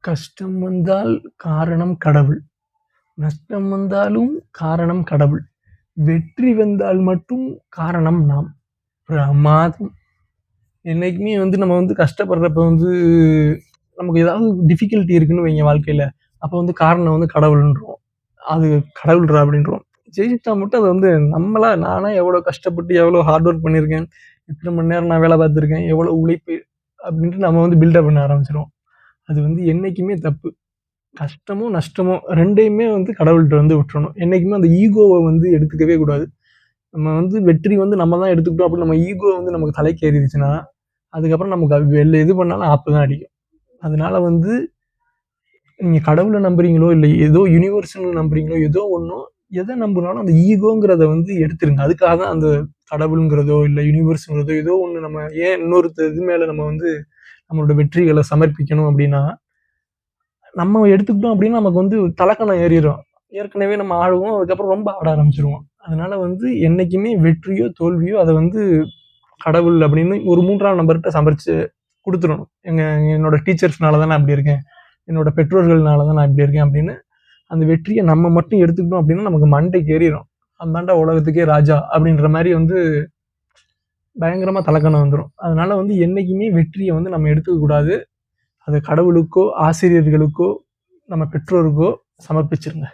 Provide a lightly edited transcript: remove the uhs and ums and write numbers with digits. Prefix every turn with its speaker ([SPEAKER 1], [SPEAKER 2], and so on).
[SPEAKER 1] கஷ்டம் வந்தால் காரணம் கடவுள். நஷ்டம் வந்தாலும் காரணம் கடவுள். வெற்றி வந்தால் மட்டும் காரணம் நாம். பிரமாதம். என்னைக்குமே நம்ம கஷ்டப்படுறப்ப நமக்கு ஏதாவது டிஃபிகல்ட்டி இருக்குன்னு வைங்க வாழ்க்கையில. அப்ப காரணம் கடவுள்ன்றோம். அது கடவுள்றா அப்படின்றோம். ஜெயிச்சிட்டா மட்டும் அது நானா எவ்வளோ கஷ்டப்பட்டு எவ்வளோ ஹார்ட் ஒர்க் பண்ணியிருக்கேன். இத்தனை மணி நேரம் நான் வேலை பார்த்துருக்கேன். எவ்வளோ உழைப்பு அப்படின்ட்டு நம்ம பில்டப் பண்ண ஆரம்பிச்சுருவோம். அது என்னைக்குமே தப்பு. கஷ்டமோ, நஷ்டமோ 2யுமே கடவுள்ட்ட விட்டுறணும். என்னைக்குமே அந்த ஈகோவ எடுத்துக்கவே கூடாது. நம்ம வெற்றி நம்ம தான் எடுத்துக்கிட்டோம் அப்படின்னு நம்ம ஈகோ நமக்கு தலைக்கு ஏறிடுச்சுன்னா, அதுக்கப்புறம் நமக்கு வெளில எது பண்ணாலும் ஆப்பு தான் அடிக்கும். அதனால நீங்க கடவுள நம்புறீங்களோ, இல்ல ஏதோ யுனிவர்ஸ்ன்னு நம்புறீங்களோ, ஏதோ ஒண்ணோ, எத நம்புனாலும் அந்த ஈகோங்கிறத எடுத்துருங்க. அதுக்காக தான் அந்த கடவுள்ங்கிறதோ, இல்ல யுனிவர்ஸ்ங்கிறதோ ஏதோ ஒண்ணு நம்ம ஏன் இன்னொருத்த இது மேல நம்ம நம்மளோட வெற்றிகள சமர்ப்பிக்கணும் அப்படின்னா, நம்ம எடுத்துக்கிட்டோம் அப்படின்னா நமக்கு தலக்கணம் ஏறிரும். ஏற்கனவே நம்ம ஆடுவோம். அதுக்கப்புறம் ரொம்ப ஆட ஆரம்பிச்சுருவோம். அதனால என்னைக்குமே வெற்றியோ, தோல்வியோ அத கடவுள் அப்படின்னு ஒரு 3ஆம் நபர்ட்ட சமர்ச்சு குடுத்துறணும். என்னோட டீச்சர்ஸ்னால தான் நான் இப்படி இருக்கேன். என்னோட பெற்றோர்கள்னால தான் நான் இப்படி இருக்கேன் அப்படின்னு, அந்த வெற்றிய நம்ம மட்டும் எடுத்துக்கிட்டோம் அப்படின்னா நமக்கு மண்டைக்கு ஏறிரும். "அந்தாண்டா உலகத்துக்கே ராஜா" அப்படின்ற மாரி பயங்கரமா தலக்கணம் வந்துரும். அதனால என்னைக்குமே வெற்றிய நம்ம எடுத்துக்க கூடாது. அது கடவுளுக்கோ, ஆசிரியர்களுக்கோ, நம்ம பெற்றோருக்கோ சமர்ப்பிச்சுருங்க.